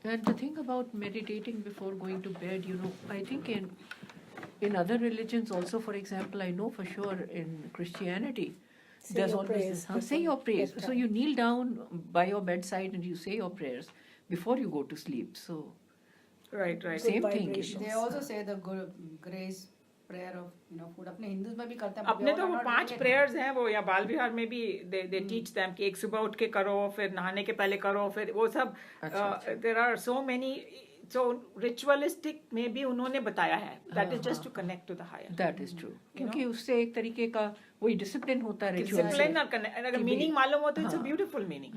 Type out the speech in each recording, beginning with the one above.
And the thing about meditating before going to bed, I think in other religions also, for example, I know for sure in Christianity, there's always this, say your prayers. So you kneel down by your bedside and you say your prayers before you go to sleep. So right. same thing. They also say the grace prayer of food. अपने Hindus में भी करते हैं. अपने तो वो 5 prayers हैं वो, या बाल विहार में भी they teach them कि एक सुबह उठ के करो, फिर नहाने के पहले करो, फिर वो सब. There are so many. So ritualistic में भी उन्होंने बताया है. That is just to connect to the higher. That is true. क्योंकि उससे एक तरीके का वही डिसिप्लिन होता है. डिसिप्लिन और अगर मीनिंग मालूम हो तो इट्स अ ब्यूटीफुल मीनिंग.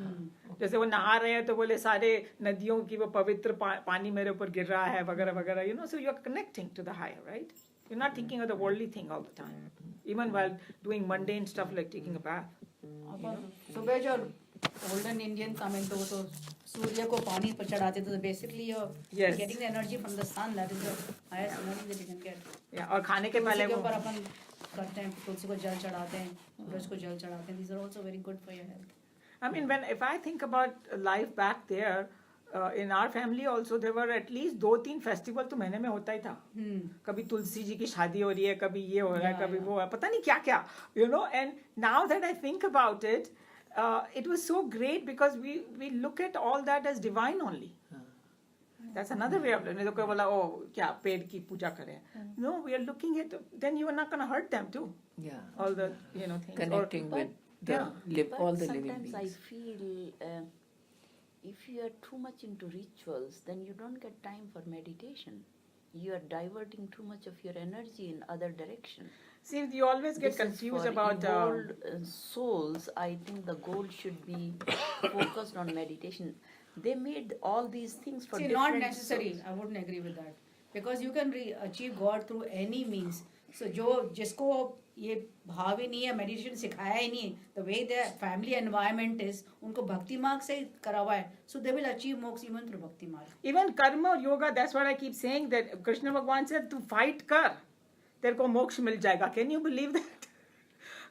जैसे वो नहा रहे हैं तो बोले सारे नदियों की वो पवित्र पानी मेरे ऊपर गिर रहा है वगैरह वगैरह. So you are connecting to the higher, right? You're not thinking of the worldly thing all the time, even while doing mundane stuff like taking a bath. सुबह जो olden Indian comment हो तो सूर्य को पानी पर चढ़ाते थे. Basically you're getting the energy from the sun. That is the highest energy that you can get. Yeah, और खाने के पहले वो अपन करते हैं, तुलसी को जल चढ़ाते हैं, सूरज को जल चढ़ाते हैं. These are also very good for your health. I mean, if I think about life back there, in our family also there were at least 2-3 festival तो महीने में होता ही था. कभी तुलसी जी की शादी हो रही है, कभी ये हो रहा है, कभी वो है, पता नहीं क्या क्या, and now that I think about it, it was so great because we look at all that as divine only. That's another way of learning. तो कोई बोला क्या पेड़ की पूजा करें. No, we are looking at, then you are not going to hurt them too. Yeah. All the things. Connecting with all the living beings. Sometimes I feel if you are too much into rituals, then you don't get time for meditation. You are diverting too much of your energy in other direction. See, you always get confused about souls. I think the goal should be focused on meditation. They made all these things for different not necessary. souls. I wouldn't agree with that because you can achieve God through any means. So जो जिसको ये भाव ही नहीं है, meditation सिखाया ही नहीं है, the way their family environment is, उनको भक्ति मार्ग से करा हुआ है, so they will achieve moksha even through भक्ति मार्ग. Even karma or yoga, that's what I keep saying, that Krishna Bhagwan said to fight कर, तेरे को मोक्ष मिल जाएगा. Can you believe that?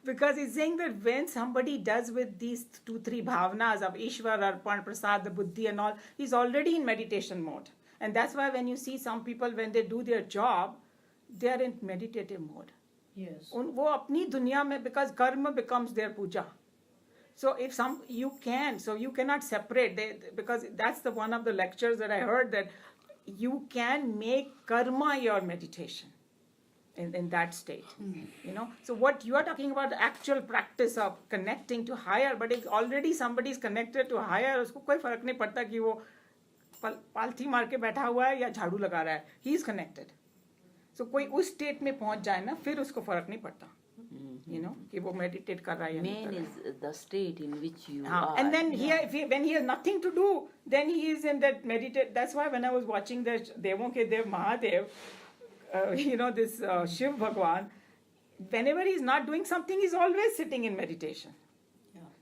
Because he's saying that when somebody does with these 2-3 bhavanas of Ishwar, Arpan, Prasad, the buddhi and all, he's already in meditation mode. And that's why when you see some people, when they do their job, they are in meditative mode. Yes. वो अपनी दुनिया में, because karma becomes their puja. So if you cannot separate, because that's the one of the lectures that I heard, that you can make karma your meditation in that state. So what you are talking about, the actual practice of connecting to higher, but if already somebody is connected to higher, उसको कोई फर्क नहीं पड़ता कि वो पालथी मार के बैठा हुआ है या झाड़ू लगा रहा है. He is connected. So कोई उस स्टेट में पहुंच जाए ना, फिर उसको फर्क नहीं पड़ता. कि वो मेडिटेट कर रहा है या नहीं कर रहा है. Main is the state in which you are. And then when he has nothing to do, then he is in that meditate. That's why when I was watching the Devon ke Dev Mahadev, this Shiv Bhagwan, whenever he is not doing something, he is always sitting in meditation.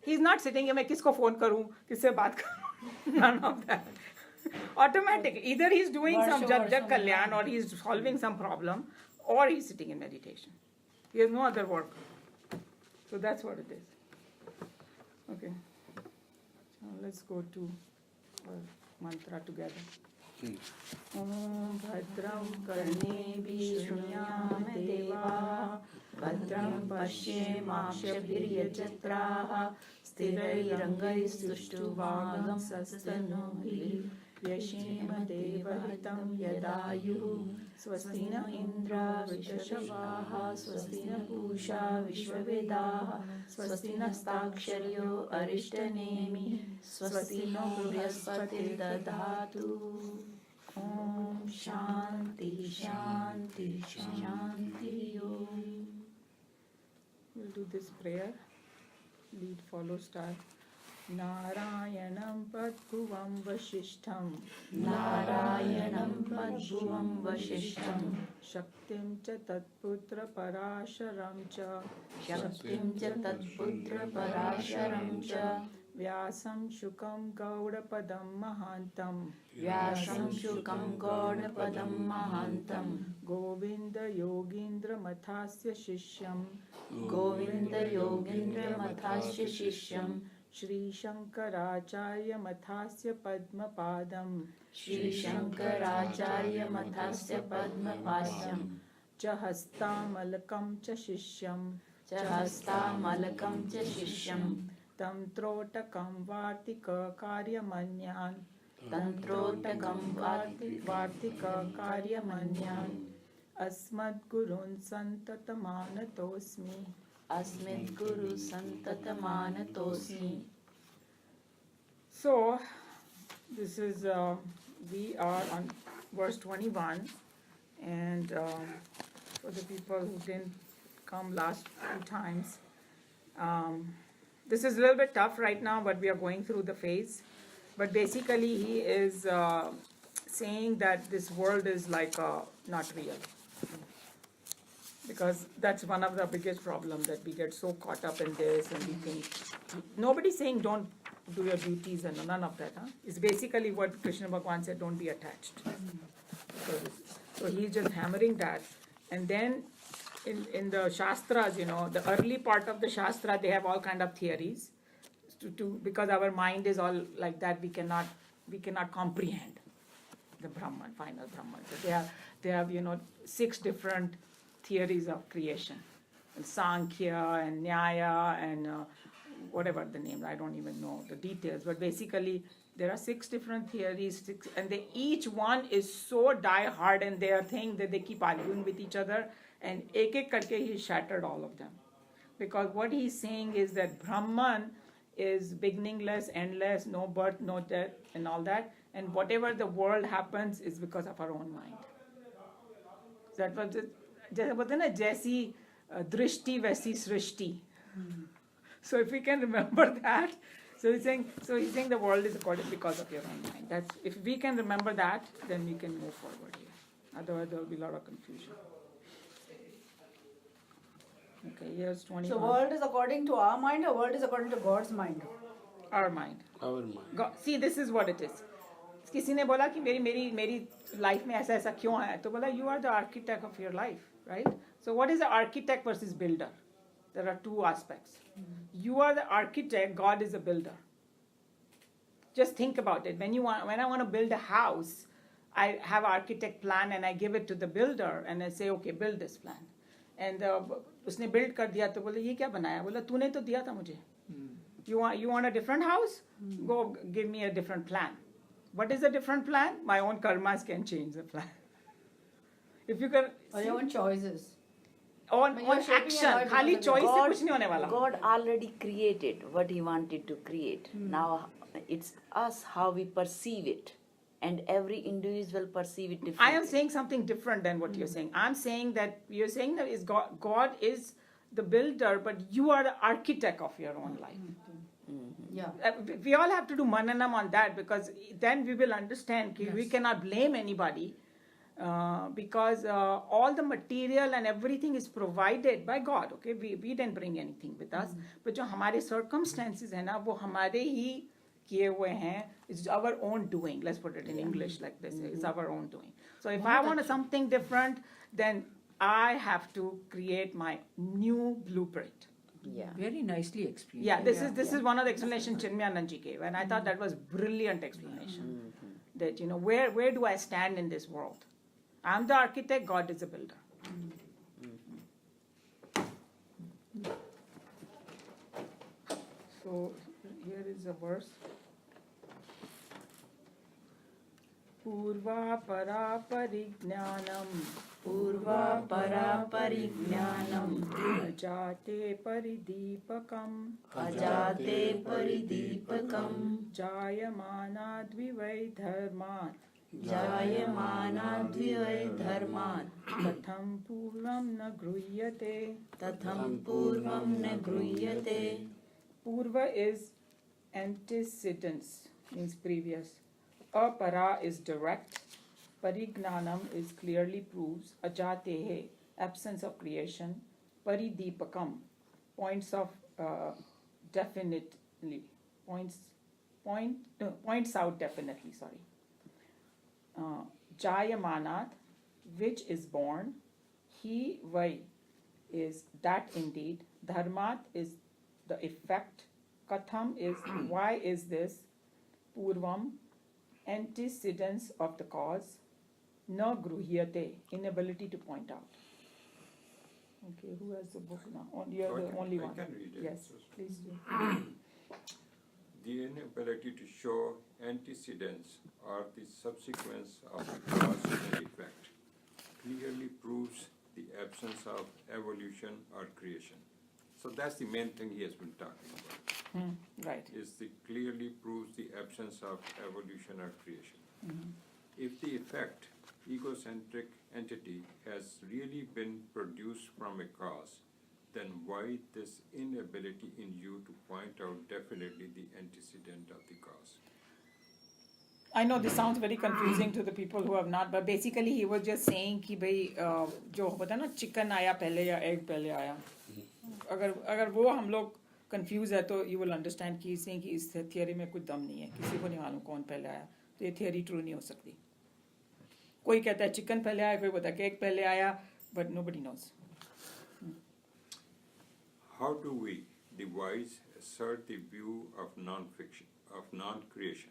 He is not sitting, मैं किसको phone करूं, किससे बात करूं, none of that. Automatic. Either he is doing some Jat Kalyan, or he is solving some problem, or he is sitting in meditation. He has no other work. So that's what it is. Okay. So let's go to mantra together. Om Bhadram Karnebhi Shrunyaam Deva Bhadram Pashyemakshabhiryajatraha Sthirairangaistuštuvagam Sastanohi Yashema Devahitam Yadayuhu Swastina Indra Vishashavaha Swastina Pusha Vishwavedaha Swastina Staksharyo Arishtanemi Swastino Brihaspati Dadhatu. Om Shanti Shanti Shanti Om. We'll do this prayer. Lead, follow, start. Narayanam Padbhuvam Vasishtham Narayanam Padbhuvam Vasishtham Shaktim cha Tatputra Parasharam cha Shaktim cha Tatputra Parasharam cha Vyasam Shukam Gaudapadam Mahantam Vyasam Shukam Gaudapadam Mahantam Govinda Yogindra Mathasya Shishyam Govinda Yogindra Mathasya Shishyam Shri Shankaracharya Mathasya Padmapadam Shri Shankaracharya Mathasya Padmapasyam Cha Hastamalakam Cha Shishyam Cha Hastamalakam Cha Shishyam Tam Trotakam Vartika Karyamanyan Tantrotakam Vartika Karyamanyan Asmad Gurun Santatamanatosmi Asmit Guru Santatamanatosmi. So, this is, we are on verse 21, and for the people who didn't come last few times, this is a little bit tough right now, but we are going through the phase. But basically, he is saying that this world is like not real. Because that's one of the biggest problems, that we get so caught up in this and we think, nobody's saying don't do your duties and none of that. Huh? It's basically what Krishna Bhagavan said, don't be attached. So he's just hammering that. And then in the Shastras, you know, the early part of the Shastra, they have all kind of theories. Because our mind is all like that, we cannot comprehend the Brahman, final Brahman. So they have, you know, 6 different theories of creation, and Sankhya and Nyaya and whatever the name, I don't even know the details, but basically there are 6 different theories, and each one is so die-hard in their thing that they keep arguing with each other, and ek karke he shattered all of them. Because what he's saying is that Brahman is beginningless, endless, no birth, no death, and all that, and whatever the world happens is because of our own mind. That was it. जैसे बोलते हैं ना, जैसी दृष्टि वैसी सृष्टि. So if we can remember that, so he's saying the world is according because of your own mind. That's, if we can remember that, then we can move forward here. Otherwise there will be a lot of confusion. Okay, here's 21. So world is according to our mind, or world is according to God's mind? Our mind. Our mind. God, see, this is what it is. किसी ने बोला कि मेरी life में ऐसा क्यों है, तो बोला you are the architect of your life, right? So what is the architect versus builder? There are 2 aspects. You are the architect, God is a builder. Just think about it. When I want to build a house, I have architect plan and I give it to the builder and I say, okay, build this plan. And उसने build कर दिया, तो बोले ये क्या बनाया? बोला तूने तो दिया था मुझे. You want a different house? Go give me a different plan. What is a different plan? My own karmas can change the plan. If you can, Or your own choices? on But you're shaping action, your life खाली because of choice से कुछ नहीं होने वाला. God already created what He wanted to create. Now it's us how we perceive it, and every individual perceive it differently. I am saying something different than what you're saying. I'm saying that you're saying that is God is the builder, but you are the architect of your own life. Yeah. We all have to do mananam on that, because then we will understand that we cannot blame anybody, because all the material and everything is provided by God. Okay, we didn't bring anything with us, but जो हमारे circumstances है ना, वो हमारे ही किए हुए हैं. It's our own doing. Let's put it in English like this. It's our own doing. So if I want something different, then I have to create my new blueprint. Yeah. Very nicely explained. Yeah, this is one of the explanations Chinmayananji gave, and I thought that was brilliant explanation. That, you know, where do I stand in this world? I'm the architect, God is a builder. So here is a verse. Purva para parigyanam Purva para parigyanam ajate paridipakam ajate paridipakam jayamana dvivai dharmat jayamana dvivai dharmat tatham purvam na gruyate. tatham purvam na gruyate. Purva is antecedents, means previous. Apara is direct. Parignanam is clearly proves. Ajatehe, absence of creation. Paridipakam, points of definitely. Points out definitely, sorry. Jayamanat, which is born. He vai is that indeed. Dharmat is the effect. Katham is why is this? Purvam, antecedents of the cause. Na gruhyate, inability to point out. Okay, who has the book now? You're the only one. I can read it. Yes, please do. The inability to show antecedents or the subsequence of the cause and effect clearly proves the absence of evolution or creation. So that's the main thing he has been talking about. Right. Is the clearly proves the absence of evolution or creation. If the effect, egocentric entity, has really been produced from a cause, then why this inability in you to point out definitely the antecedent of the cause? I know this sounds very confusing to the people who have not, but basically he was just saying कि भाई जो होता है ना chicken आया पहले या egg पहले आया, अगर वो हम लोग confuse है तो you will understand कि saying कि इस theory में कुछ दम नहीं है, किसी को नहीं मालूम कौन पहले आया, तो ये theory true नहीं हो सकती. कोई कहता है chicken पहले आया, कोई बोलता है कि egg पहले आया, but nobody knows. How do we, the wise, assert the view of non-fiction, of non-creation?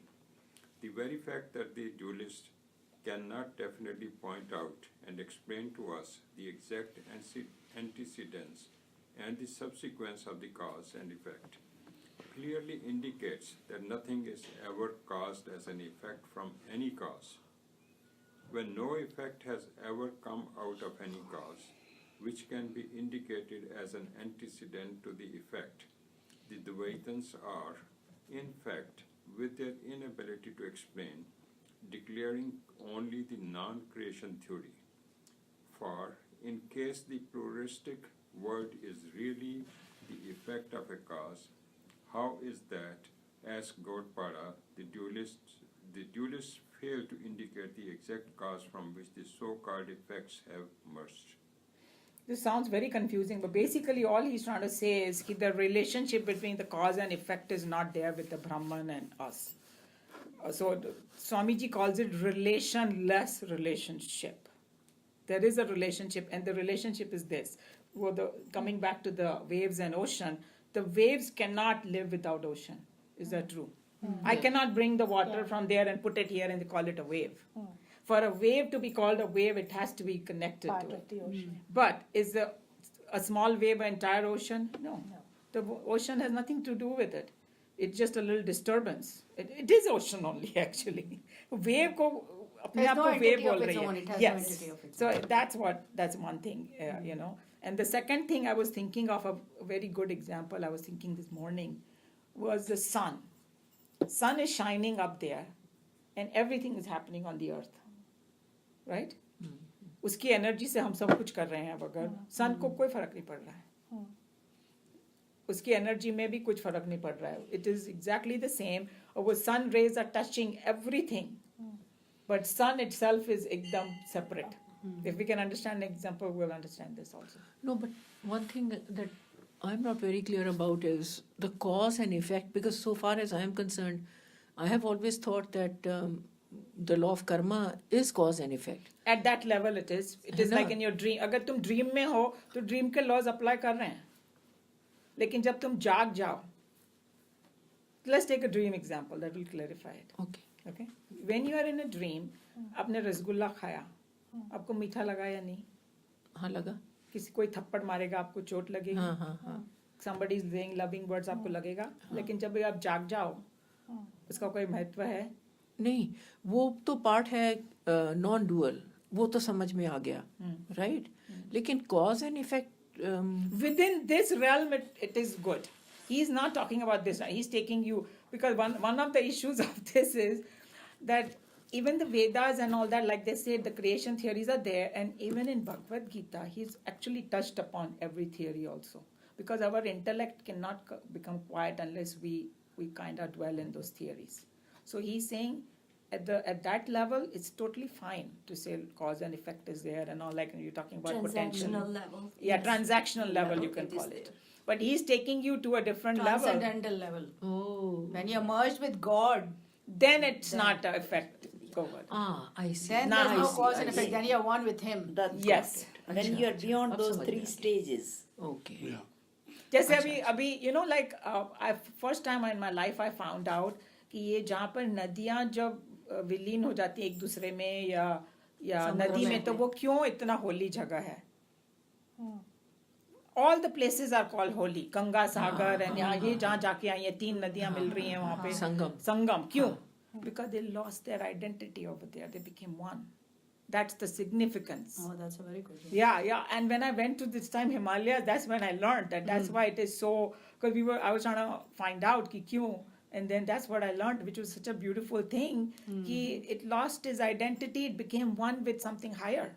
The very fact that the dualist cannot definitely point out and explain to us the exact antecedents and the subsequence of the cause and effect clearly indicates that nothing is ever caused as an effect from any cause. When no effect has ever come out of any cause, which can be indicated as an antecedent to the effect, the Dvaitans are, in fact, with their inability to explain, declaring only the non-creation theory. For, in case the pluralistic world is really the effect of a cause, how is that, asked Gaudpada, the dualists fail to indicate the exact cause from which the so-called effects have emerged? This sounds very confusing, but basically all he's trying to say is that the relationship between the cause and effect is not there with the Brahman and us. So Swamiji calls it relationless relationship. There is a relationship, and the relationship is this. Coming back to the waves and ocean, the waves cannot live without ocean. Is that true? I cannot bring the water from there and put it here and they call it a wave. For a wave to be called a wave, it has to be connected Part to of it. the ocean. But is a small wave an entire ocean? No. The ocean has nothing to do with it. It's just a little disturbance. It is ocean only, actually. Wave ko apne aap no ko wave entity of bol its rahi own. hai. It has no Yes. entity of its So own. that's one thing, you know. And the second thing I was thinking of, a very good example I was thinking this morning, was the sun. Sun is shining up there, and everything is happening on the earth. Right? उसकी energy से हम सब कुछ कर रहे हैं, अगर सन को कोई फर्क नहीं पड़ रहा है, उसकी एनर्जी में भी कुछ फर्क नहीं पड़ रहा है. It is exactly the same. Our sun rays are touching everything, but sun itself is एकदम separate. If we can understand an example, we'll understand this also. No, but one thing that I'm not very clear about is the cause and effect, because so far as I am concerned, I have always thought that the law of karma is cause and effect. At that level it is. It is like in your dream. अगर तुम dream में हो, तो dream के laws apply कर रहे हैं. लेकिन जब तुम जाग जाओ, let's take a dream example that will clarify it. Okay? When you are in a dream, आपने रसगुल्ला खाया, आपको मीठा लगा या नहीं? हाँ लगा. कोई थप्पड़ मारेगा, आपको चोट लगेगी. हाँ. Somebody is saying loving words, आपको लगेगा. लेकिन जब आप जाग जाओ, उसका कोई महत्व है? नहीं, वो तो पार्ट है नॉन डुअल, वो तो समझ में आ गया, राइट? लेकिन cause and effect within this realm it is good. He's not talking about this. He's taking you, because one of the issues of this is that even the Vedas and all that, like they say, the creation theories are there, and even in Bhagavad Gita, he's actually touched upon every theory also, because our intellect cannot become quiet unless we kind of dwell in those theories. So he's saying at that level, it's totally fine to say cause and effect is there and all, like you're talking about potential. Transactional level. Yeah, Yes. transactional level you can it is call it. there. But he's taking you to a different level. Transcendental level. Oh. When you're merged with God, Then it's not an effect over. I see. then Now there's I no see, cause I and effect. see. Then you're one with Him. That's Yes. got it. When Achha, you are achha. beyond Ab those samajh three mein aa gaya. stages, Okay. जैसे अभी you know like first time in my life I found out कि ये जहाँ पर नदियाँ जब विलीन हो जाती है एक दूसरे में या नदी में तो वो क्यों इतना होली जगह है. All the places are called holy. Ganga Sagar and यहाँ ये जहाँ जाके आई हैं 3 नदियाँ मिल रही हैं वहाँ पे संगम क्यों? Because they lost their identity over there. They became one. That's the significance. Oh, that's a very good one. Yeah. And when I went to this time Himalayas, that's when I learned that. That's why it is so. Because I was trying to find out कि क्यों, and then that's what I learned, which was such a beautiful thing. कि it lost its identity. It became one with something higher.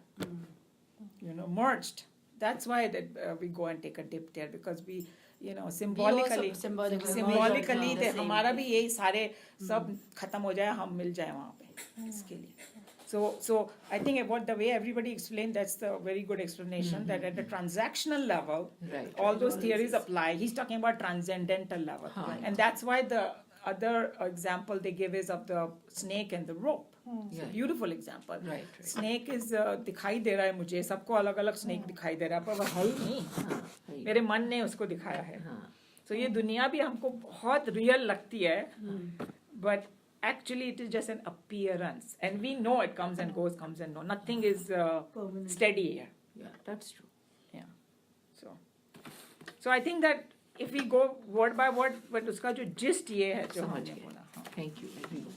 You know, merged. That's why that we go and take a dip there, because we, you know, symbolically the हमारा भी यही सारे सब खत्म हो जाए, हम मिल जाए वहाँ पे इसके लिए. So I think about the way everybody explained, that's the very good explanation, that at the transactional level, all those theories apply. He's talking about transcendental level. And that's why the other example they give is of the snake and the rope. It's a beautiful example. Snake is दिखाई दे रहा है मुझे, सबको अलग अलग snake दिखाई दे रहा है, पर वो है ही नहीं. मेरे मन ने उसको दिखाया है. So ये दुनिया भी हमको बहुत real लगती है, but actually it is just an appearance, and we know it comes and goes, comes and goes. Nothing is steady here. Yeah, that's true. Yeah. So I think that if we go word by word, but उसका जो gist ये है जो हमने बोला. Thank you, everyone.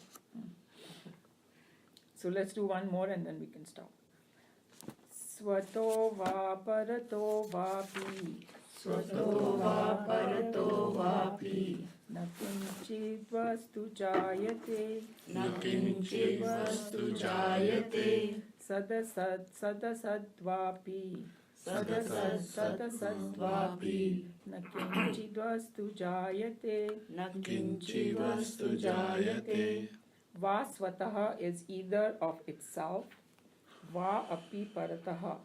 So let's do one more and then we can stop. Swato va parato vapi. Swato va parato vapi. न किंचित् वस्तु जायते सदसद्वापि न किंचित् वस्तु जायते वा स्वतः is either of itself, va api paratah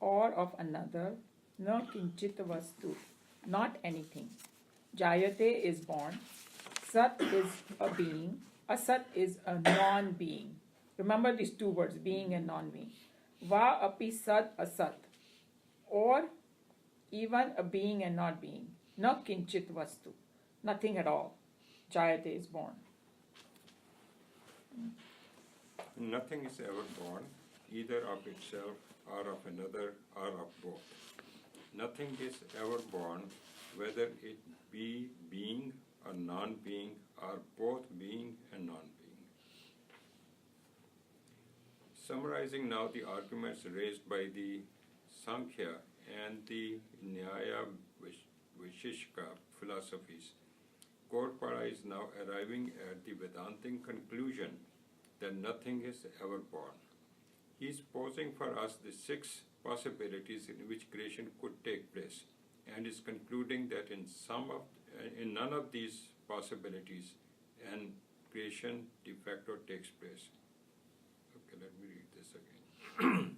or of another, न किंचित् वस्तु, not anything. Jayate is born, Sat is a being, Asat is a non-being. Remember these two words, being and non-being. Va api Sat Asat, or even a being and not being. Na kinchit vastu, nothing at all. Jayate is born. Nothing is ever born, either of itself or of another or of both. Nothing is ever born, whether it be being or non-being, or both being and non-being. Summarizing now the arguments raised by the Samkhya and the Nyaya Vaisheshika philosophies, Gaudpada is now arriving at the Vedantic conclusion that nothing is ever born. He is posing for us the 6 possibilities in which creation could take place, and is concluding that in none of these possibilities an creation de facto takes place. Okay, let me read this again.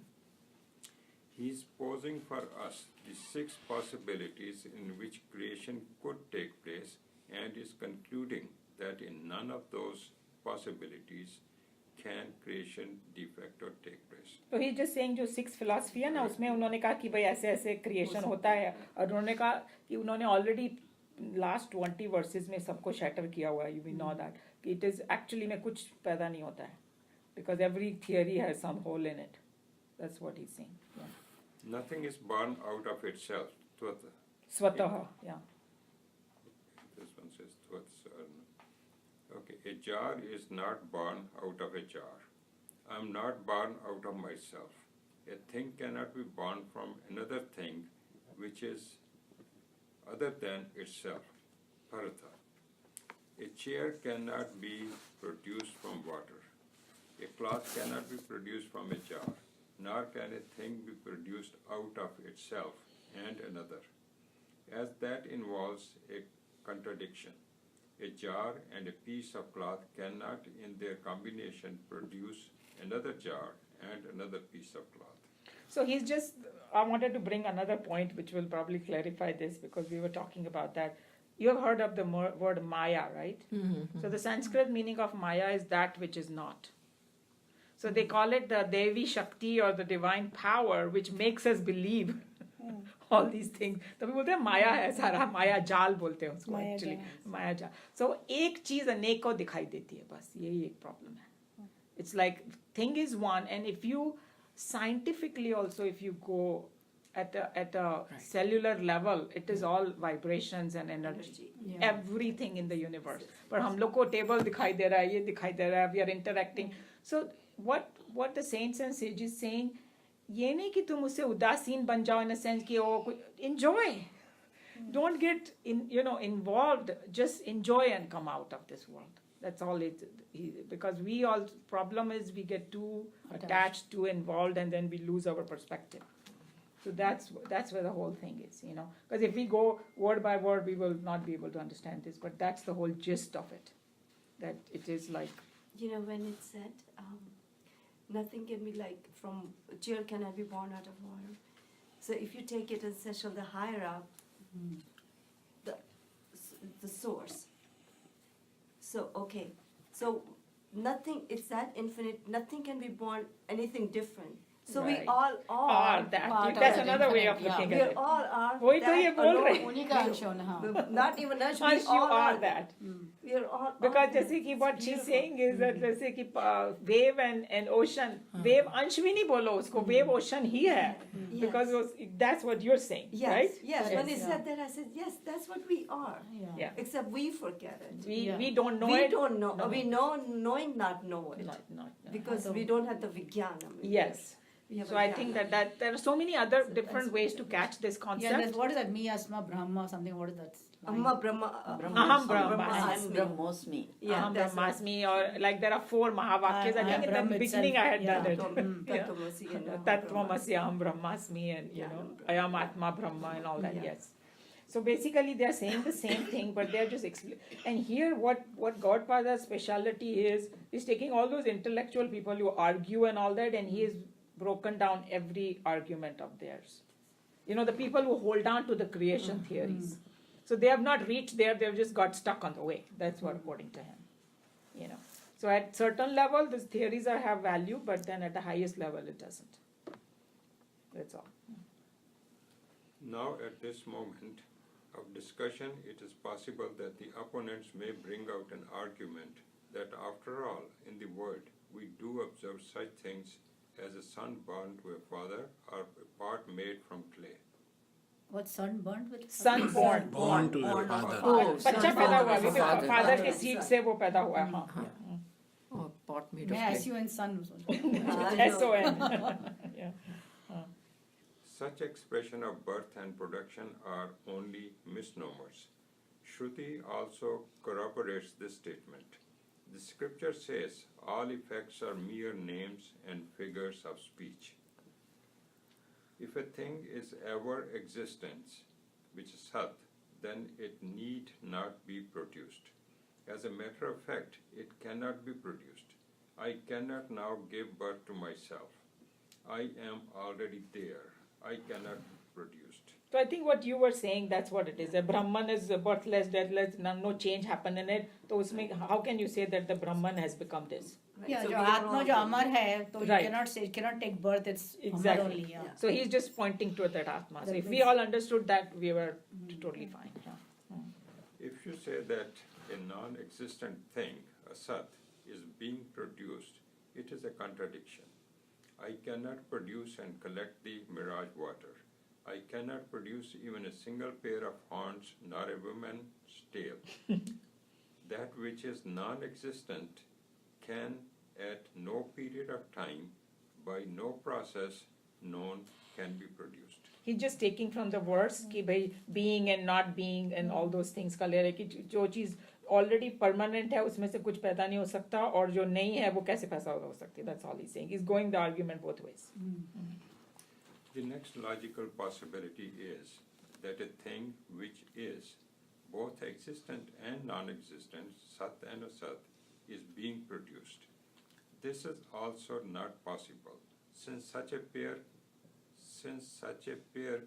He is posing for us the 6 possibilities in which creation could take place, and is concluding that in none of those possibilities can creation de facto take place. So he's just saying जो 6 philosophy है ना, उसमें उन्होंने कहा कि भाई ऐसे ऐसे creation होता है, और उन्होंने कहा कि उन्होंने already last 20 verses में सबको shatter किया हुआ है. We know that कि it is actually में कुछ पैदा नहीं होता है, because every theory has some hole in it. That's what he's saying. Yeah. Nothing is born out of itself. Swataha, yeah. This one says okay, a jar is not born out of a jar. I am not born out of myself. A thing cannot be born from another thing which is other than itself. Paratha. A chair cannot be produced from water. A cloth cannot be produced from a jar, nor can a thing be produced out of itself and another, as that involves a contradiction. A jar and a piece of cloth cannot in their combination produce another jar and another piece of cloth. So he's just, I wanted to bring another point which will probably clarify this, because we were talking about that. You have heard of the word Maya, right? So the Sanskrit meaning of Maya is that which is not. So they call it the Devi Shakti, or the divine power, which makes us believe all these things. तो भी बोलते हैं माया है सारा, माया जाल बोलते हैं उसको माया actually, जाल। माया जाल. So एक चीज अनेक को दिखाई देती है, बस यही एक प्रॉब्लम है. It's like thing is one, and if you scientifically also, if you go at a cellular level, it is all vibrations and energy. Yeah. Everything in the universe. पर हम लोग को टेबल दिखाई दे रहा है, ये दिखाई दे रहा है, we are interacting. So what the saints and sages saying, ये नहीं कि तुम उससे उदासीन बन जाओ in a sense कि ओ enjoy. Don't get involved. Just enjoy and come out of this world. That's all it. Because we all problem is we get too attached, too involved, and then we lose our perspective. So that's where the whole thing is, Because if we go word by word, we will not be able to understand this. But that's the whole gist of it. That it is like. When it's said, nothing can be like from chill cannot be born out of water. So if you take it as essential, the higher up, the source. So okay, so nothing. It's that infinite. Nothing can be born anything different. So Right. we all are Are that. part That's of it. another way of Yeah. looking We at it. all are. वही तो that ये बोल रहे हैं. alone. उन्हीं का अंश होना, हाँ. Not even us. Once We you all are that. We are all. Because all जैसे that. कि what It's she's beautiful. saying is that जैसे कि wave and ocean, wave अंश भी नहीं बोलो उसको, wave ocean ही है. Yes. Because that's what you're saying, Yes, right? yes. When he Yes. said that, I said, yes, that's what we are. Yeah. Except we forget it. We don't know We it. don't know. No. We know, knowing not know it. Not. Because we don't have the vijnana. Yes. We have So I think vijnana. that there are so many other So different that's ways to what catch this Yeah, concept. that's, what is that? Me, Asma, Brahma, something. What is that? Amma Brahma. Aham Brahmasmi. Brahmasmi. Brahmosmi. Yeah, Aham that's what- Brahmasmi, or like there are 4 Mahavakyas. I I think am in the Brahm beginning itself. I had done Yeah. it. Tattvamasi and Aham Tattvamasi, Aham Brahmasmi, and Yeah. Ayam Atma Brahma and all that, Yeah. yes. So basically they are saying the same thing, but they're just and here what Godfather's speciality is taking all those intellectual people who argue and all that, and he has broken down every argument of theirs. The people who hold on to the creation theories. So they have not reached there, they've just got stuck on the way. That's what according to him. So at certain level, these theories have value, but then at the highest level, it doesn't. That's all. Now, at this moment of discussion, it is possible that the opponents may bring out an argument that after all, in the world, we do observe such things as a son born to a father or a part made from clay. What, son burnt with? Son born. Born to your father. Oh, बच्चा son पैदा born हुआ of a क्योंकि father. Father के seed से वो पैदा हुआ है. Oh, pot made of मैं clay. SUN son. SON. Yeah. Such expression of birth and production are only misnomers. Shruti also corroborates this statement. The scripture says all effects are mere names and figures of speech. If a thing is ever existence, which is Sat, then it need not be produced. As a matter of fact, it cannot be produced. I cannot now give birth to myself. I am already there. I cannot be produced. So I think what you were saying, that's what it is. A Brahman is birthless, deathless, no change happened in it. So how can you say that the Brahman has become this? Right, Yeah, so जो we are आत्मा all जो अमर है, तो you Right. cannot take birth. It's Exactly. Amar only. Yeah. So he's just pointing to that Atma. So That if we makes- all understood that, we were totally fine. Yeah. If you say that a non-existent thing, a Sat, is being produced, it is a contradiction. I cannot produce and collect the mirage water. I cannot produce even a single pair of horns nor a woman's tail. That which is non-existent can at no period of time, by no process known, can be produced. He's just taking from the verse कि भाई being and not being and all those things का ले रहे कि जो चीज़ already permanent है उसमें से कुछ पैदा नहीं हो सकता और जो नहीं है वो कैसे पैदा हो सकती. That's all he's saying. He's going the argument both ways. The next logical possibility is that a thing which is both existent and non-existent, Sat and Asat, is being produced. This is also not possible, since such a pair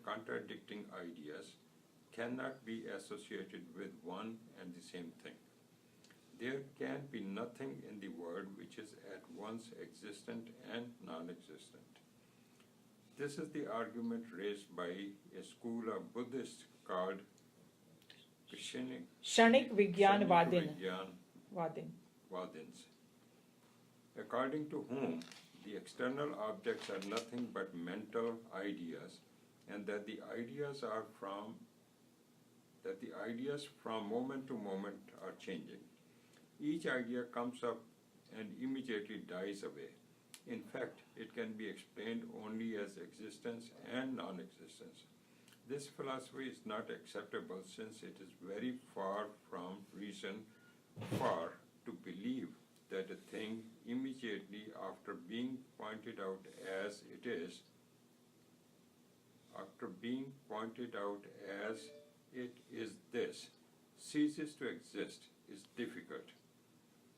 contradicting ideas cannot be associated with one and the same thing. There can be nothing in the world which is at once existent and non-existent. This is the argument raised by a school of Buddhists called Kshanik Vigyan Vadin. Vadin. Vadins, according to whom the external objects are nothing but mental ideas, and that the ideas from moment to moment are changing. Each idea comes up and immediately dies away. In fact, it can be explained only as existence and non-existence. This philosophy is not acceptable since it is very far from reason to believe that a thing immediately after being pointed out as it is, this, ceases to exist is difficult.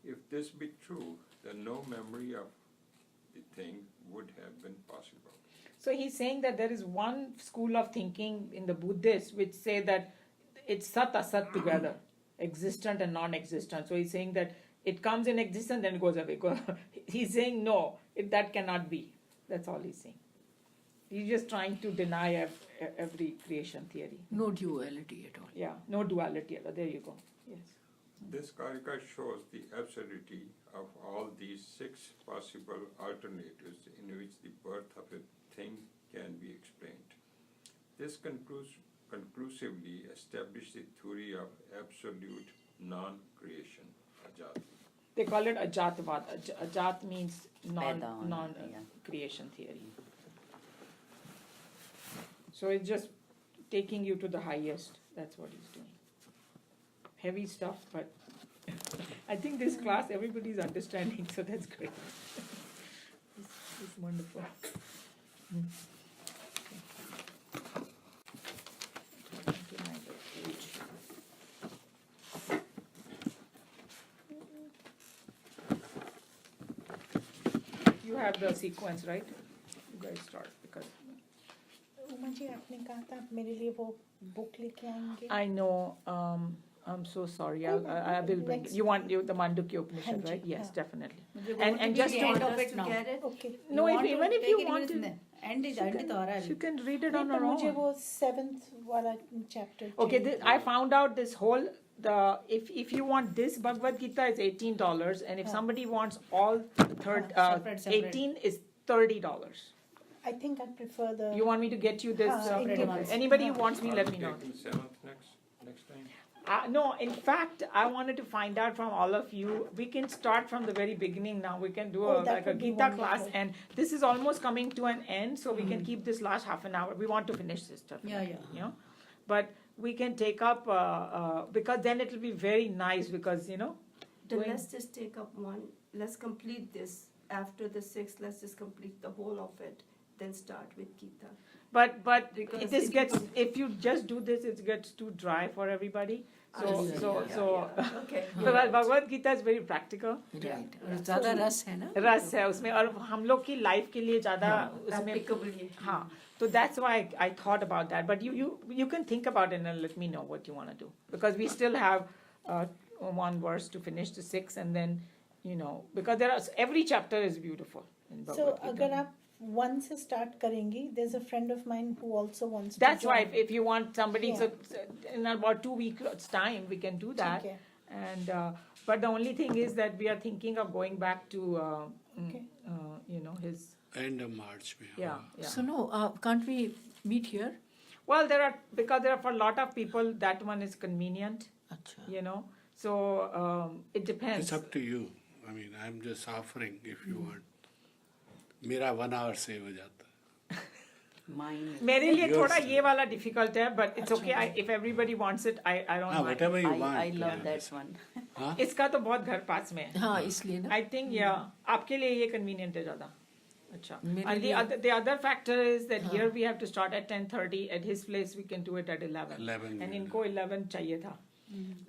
If this be true, then no memory of the thing would have been possible. So he's saying that there is one school of thinking in the Buddhists which say that it's sat asat together, existent and non-existent. So he's saying that it comes in existence, then it goes away. He's saying no, that cannot be. That's all he's saying. He's just trying to deny every creation theory. No duality at all. Yeah, no duality at all. There you go. Yes. This karika shows the absurdity of all these 6 possible alternatives in which the birth of a thing can be explained. This conclusively established the theory of absolute non-creation, ajat. They call it ajatvad. Ajat means Paida, non-creation theory. So it's just taking you to the highest. That's what he's doing. Heavy stuff, but I think this class everybody's understanding, so that's great. It's wonderful. You have the sequence, right? You guys start because Uma ji आपने कहा था आप मेरे लिए वो book लेके आएंगे. I know. I'm so sorry. I will bring. Next. You want the Mandukya Upanishad, हाँ जी, right? Yes, हाँ. definitely. And And just just the to end want of us it now. Get it? Okay. No, want even to if take you it want with to, the end is end तो आ रहा है. you can read it नहीं, on पर your मुझे own. वो 7th वाला chapter. Okay, चाहिए. I found out this whole if you want this Bhagavad Gita is $18, and if हाँ. somebody wants all Separate. 18 is $30. I think I prefer the. You want me to get you this? हाँ, separate Indian ones. Anybody who हाँ. wants me, Are let we me know. taking 7th next time? No, in fact, I wanted to find out from all of you. We can start from the very beginning now. We can do Oh, that like a would be Gita class, wonderful. and this is almost coming to an end, so we can keep this last half an hour. We want to finish this stuff. Yeah. You know, but we can take up because then it will be very nice because Then doing- let's just take up one. Let's complete this after the 6th. Let's just complete the whole of it. Then start with Gita. but Because this if gets you- if you just do this, it gets too dry for everybody. So Okay. well, Bhagavad Gita is very practical. Right. और ज़्यादा रस है ना. रस है उसमें और हम लोग की लाइफ के लिए ज़्यादा उसमें Applicable ये. हाँ so that's why I thought about that, but you can think about it and let me know what you want to do, because we still have one verse to finish the 6, and then because every chapter is beautiful in So Bhagavad Gita. अगर आप 1 से start करेंगी, there's a friend of mine who also wants That's to why join. if you want somebody, Yeah. so in about 2 weeks time we can do that. ठीक है. And but the only thing is that we are thinking of going back to Okay. his End of March में. yeah. So no, can't we meet here? Well, because there are for a lot of people that one is convenient, अच्छा. So it depends. It's up to you. I mean, I'm just offering if you want. मेरा 1 hour save हो जाता. Mine. मेरे लिए Yours थोड़ा too. ये वाला difficult है, but it's okay. If everybody wants it, I don't mind. Whatever you want. I love that one. हाँ? इसका तो बहुत घर पास में है. हाँ इसलिए ना. I think आपके लिए ये convenient है ज़्यादा. अच्छा. मेरे And लिए- the other factor is that here we have to start at 10:30. At his place we can do it at 11. 11. And इनको 11 चाहिए था.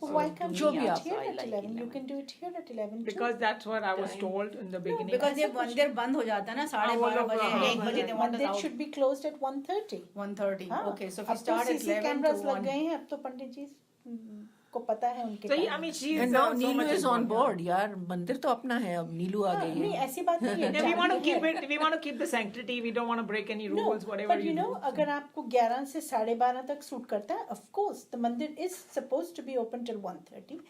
But why can't जो you भी do आप- it here I at like 11? You 11. can do it here at 11 too. Because that's what I was told in the beginning. Because ये मंदिर बंद हो जाता है ना 12:30 बजे, 1 बजे they want us Mandir out. should be closed at 1:30. 1:30. हाँ. Okay, so if अब we तो start at CC 11 cameras to लग 1. गए हैं, अब तो पंडित जी आपको पता है उनके So I timings. mean, she's And now so Neelu much is on involved. board. यार मंदिर तो अपना है अब नीलू आ हाँ, गई नहीं है. ऐसी बात नहीं है. Yeah, we want to जानती keep है. it. We want to keep the sanctity. We don't want to break any No, rules. Whatever but you know, do. अगर आपको 11 से 12:30 तक सूट करता है, of course, the मंदिर is supposed to be open till 1:30.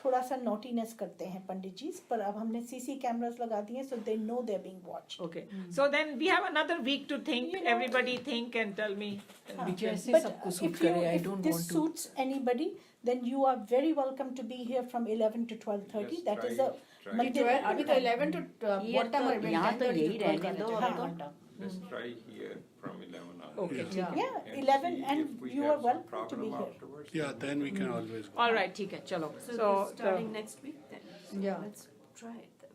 थोड़ा सा नोटीनेस करते हैं पंडित जी, पर अब हमने सीसी कैमरास लगा दिए, so they know they're being watched. Okay. So then we have another week to think. You know- Everybody think and tell me. हाँ, जैसे but सबको सूट if you करे, I if don't this want to. suits anybody, then you are very welcome to be here from 11 to 12:30. Just That is try- a try. मंदिर. अभी तो 11 to what time are we? यहाँ तो 10:30 यही to 12 रहने दो, करना अब चाहिए, तो। घंटा। Let's try here from 11 on. Okay. Yeah. Yeah, And 11 see and if we you have are some welcome to be problem here. afterwards. Yeah, then we can always go. All right. ठीक है. चलो. So starting next week then. Yeah. Let's try it then.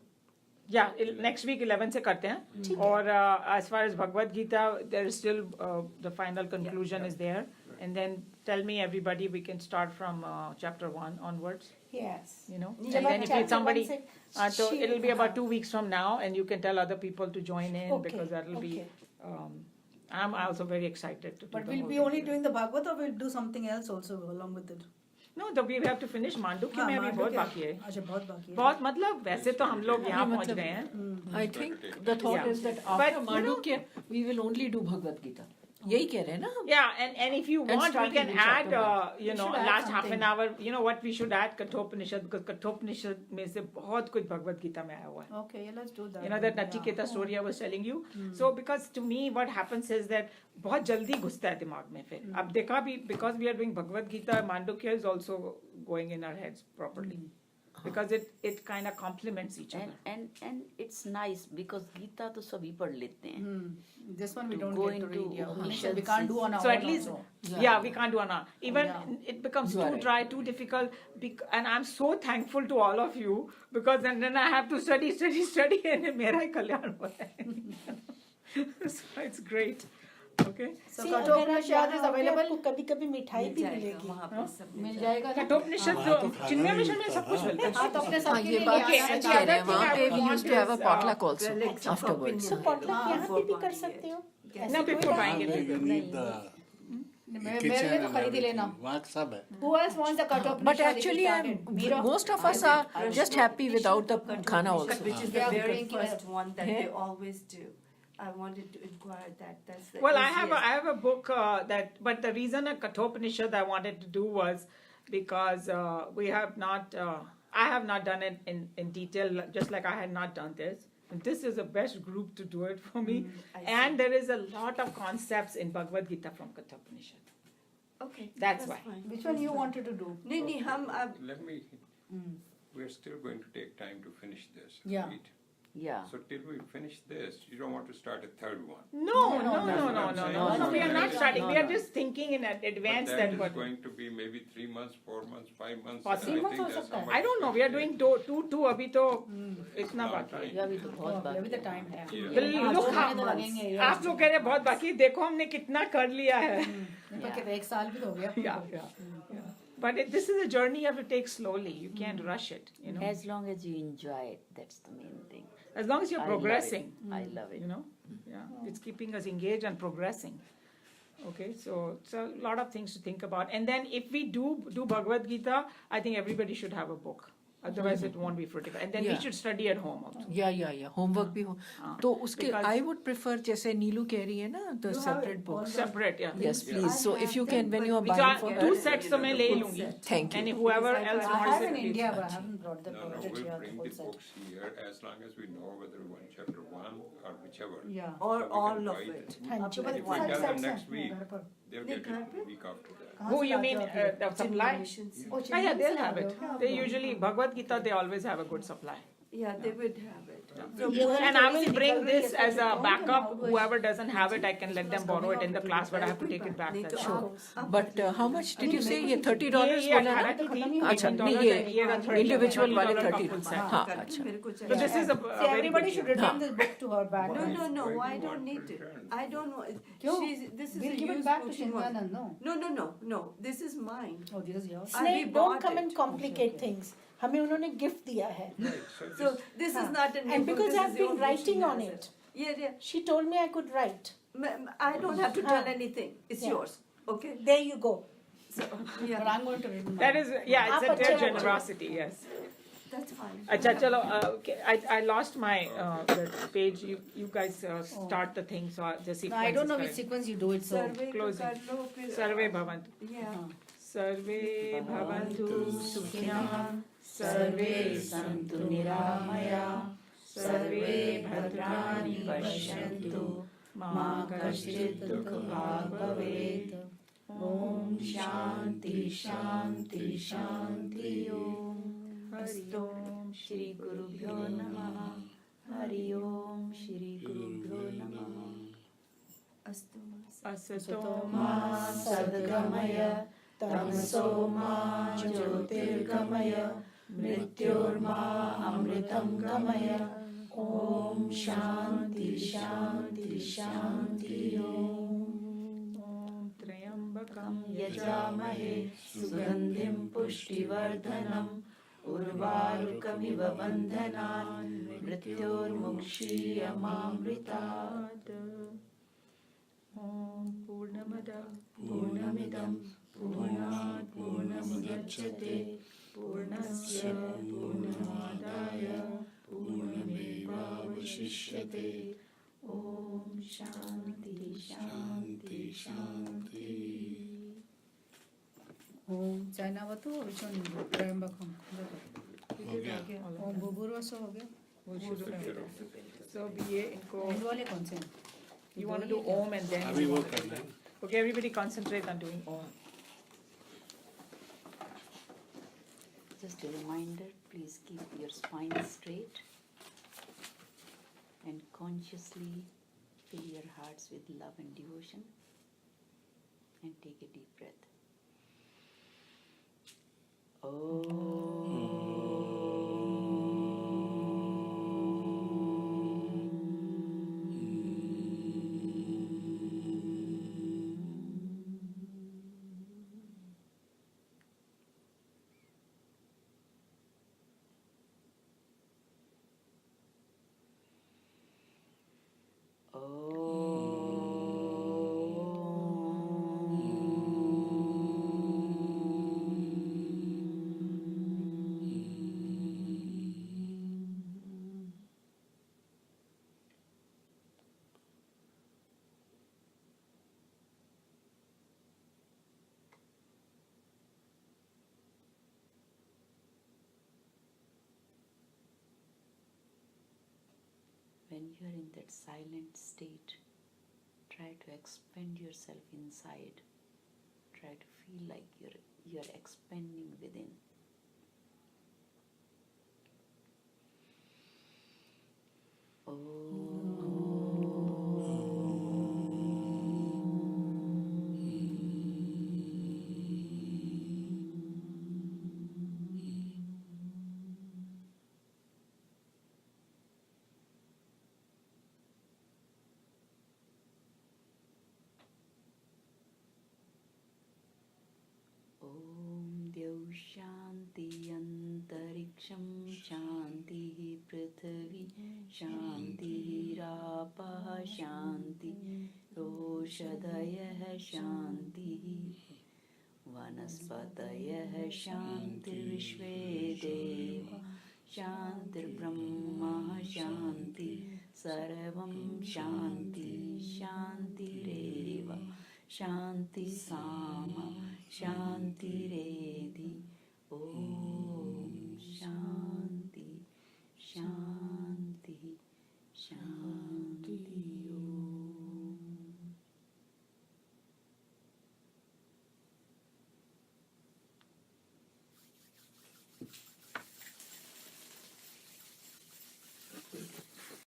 Yeah, next week 11 से करते हैं. और as far as Bhagavad Gita, there is still the final conclusion is there. And then tell me everybody, we can start from chapter 1 onwards. Yes. You know, जब and आप then if chapter it's somebody, 1 से so she- it'll be about हाँ. 2 weeks from now, and you can tell other people to join in Okay, because that'll be. okay. I'm also very excited to do But the we'll whole be thing. only doing the Bhagavad or we'll do something else also along with it? No, we have to finish Mandukya हाँ, में अभी बहुत मांडू बाकी है. के- अच्छा बहुत बाकी है। बहुत मतलब वैसे तो हम लोग यहाँ नहीं, पहुँच मतलब- गए हैं. I think the thought Yeah. is that But, after you know- Mandukya, we will only do Bhagavad Gita. यही कह रहे हैं ना हम? Yeah, and if you And want, we starting can with add, chapter you know, should add last half something. an hour. You know what? We should add Kathopanishad because Kathopanishad में से बहुत कुछ भगवद गीता में आया हुआ है. Okay, yeah, let's do that. You know that Yeah. Nachiketa story I was telling you. So because to me what happens is that बहुत जल्दी घुसता है दिमाग में फिर. अब देखा भी because we are doing Bhagavad Gita, Mandukya is also going in our heads properly because it kind of complements each other. And it's nice because Gita तो सभी पढ़ लेते हैं. This one we To don't go get to read. into Yeah. Upanishads We can't do on our So at own least, also. yeah, we can't do an even Yeah. it becomes You are too right. dry, too difficult. And I'm so thankful to all of you because then I have to study, and मेरा ही कल्याण हो रहा है. So it's great. Okay. So See, Kathopanishad अगर is आप available. आपको कभी-कभी मिठाई भी जाएगा, मिलेगी. वहाँ पे सब मिल जाएगा ना? कठोपनिषद हाँ, जो तो खाना चिन्मय ही मिशन में सब कुछ मिलता है. हाँ तो अपने हाँ, सबके ये लिए बात ले Okay, आना and the कह चाहिए। रहे हैं वहाँ पे I we want used to have a is, potluck also well, it's your afterwards. So opinion. potluck हाँ, यहाँ for पे भी कर party सकते हो. Yes. ना फिर कोई पाएंगे हाँ, फिर. you need the मेरे kitchen लिए तो and खरीद ही लेना। everything. वहाँ सब है. Who else wants the Kathopanishad? But if you actually, started? Mira? most of us are just happy without the khana also. Which is the Yeah, very thank you. first one that Yeah. they always do. I wanted to inquire that. That's the Well, I easiest. have a book but the reason a Kathopanishad I wanted to do was because we have not, I have not done it in detail, just like I had not done this. And this is the best group to do it for me. I And there is a lot of concepts in Bhagavad Gita from Kathopanishad. Okay. That's why. Fine. Which one you wanted to do? नहीं नहीं हम अब Let me, we're still going to take time to finish this. Yeah. Right? Yeah. So till we finish this, you don't want to start a third one. No, No, we are not starting. We are no. just thinking in advance But that that is what. going to be maybe 3 months, 4 months, 5 months. Possible. I 3 months think हो there's सकता है. so much I don't know. We are doing two अभी तो इतना long बाकी है. time. Yeah, अभी तो बहुत अभी बाकी तो है. टाइम है। Yeah. Well, हाँ, look 2 how- महीने तो लगेंगे। आप लोग कह रहे हैं बहुत बाकी है. देखो हमने कितना कर लिया है. तो 1 साल भी तो हो गया। Yeah. But this is a journey you have to take slowly. You can't rush it. You know, As long as you enjoy it, that's the main thing. as long as you're I love it. progressing. I love it. You know, yeah, it's keeping us engaged and progressing. Okay, so it's a lot of things to think about. And then if we do Bhagavad Gita, I think everybody should have a book. Otherwise, it won't be fruitful. And then we Yeah. should study at home also. या homework भी हो हाँ. तो उसके Because- I would prefer जैसे नीलू कह रही है ना the You have separate it books Separate, yeah. yes Yeah. please so I if you have can them, when but you are we So buying I- for two her sets तो मैं ले लूंगी. thank And you if whoever Because I else thought- I wants have it, in please. India, but I haven't brought the No, brought it we'll here, the bring full the set. books here as long as we know whether we want chapter 1 or whichever. Yeah. or So we can all of buy it. हाँ आपके जी. पास If we सारे tell them sets next हैं week, घर पर। they'll नहीं, get घर it पे? the week after that. कहाँ Who से you लाते mean हो आप ये? the supply? Missions. Oh, Yeah, Chennai they'll से have लाते it. हो क्या? They usually Bhagavad Gita. They always have a good supply. Yeah, they would have it. So ये वाली And I थोड़ी सी will bring निकल रही है, this तो as a फिर backup. कौन Whoever doesn't have it, I can let them borrow it in the class, but I have to take it back. नहीं तो That's all. आप but how much did you say ये $30 ये बोला 18 ना की थी, अच्छा $18 नहीं ये ये का 30 individual वाले $30 का 30 full set. हाँ करके अच्छा मेरे को So चाहिए. this is a See, very everybody good should deal. return this book to her back. No, no, no. Why I do you don't want need to it. return? I don't want. क्यों? This is We'll a give it used back to book. She wants- Chintanand, no? No. This is mine. Oh, this is yours. I Snake, don't rebought come it. and complicate things. हमें उन्होंने gift दिया है. Right, so So this- this हाँ. is not a new And book. because This I've is the been old book she writing on has it. Yeah. She told me I could write. I don't have to tell हाँ. anything. It's Yeah. yours. Okay. There you go. So, But yeah, I'm going to read mine. That is, yeah, it's a आप great अच्छे generosity, yes. that's fine. Acha, chalo, okay, I lost my the page. You guys start the thing, so the sequence No, I don't is know which correct. sequence you do it, so. Survey ka closing. kar lo, फिर, Sarve bhavantu. Yeah. Sarve bhavantu sukhinah. सर्वे सन्तु निरामया सर्वे भद्राणि पश्यन्तु मा कश्चित् दुःखभाग् भवेत् ॐ शान्ति शान्ति शान्ति ॐ हरि ओम श्री गुरुभ्यो नमः हरि ओम श्री गुरुभ्यो नमः Astu. Asato मा सद्गमय तमसो मा ज्योतिर्गमय मृत्योर्मा अमृतं गमय ॐ शान्ति शान्ति शान्ति Om Trayambakam यजामहे सुगन्धिं पुष्टिवर्धनम् उर्वारुकमिव बन्धनान् मृत्योर्मुक्षीयमामृतात् Om Purnamada पूर्णमिदं पूर्णात् पूर्णमुदच्यते पूर्णस्य पूर्णमादाय पूर्णमेवावशिष्यते ॐ शान्ति शान्ति शान्ति ओम चैनावतु which one? Trayambakam. हो गया ओम भूभुर्वसु हो गया. वो शुरू में होता है. So ये इनको एंड वाले कौन से हैं? you want to do Om and then अभी वो करना है okay, everybody concentrate on doing Om. Just a reminder, please keep your spine straight and consciously fill your hearts with love and devotion and take a deep breath. When you are in that silent state, try to expand yourself inside. Try to feel like you're expanding within. द्यौ शान्ति अन्तरिक्षं शान्तिः पृथिवी शान्तिरापः शान्तिरोषधयः शान्तिः वनस्पतयः शान्तिर्विश्वे देवा शान्तिर्ब्रह्म शान्ति सर्वं शान्ति शान्तिरेव शान्ति सामा शान्तिरेधि ॐ शान्ति शान्ति शान्ति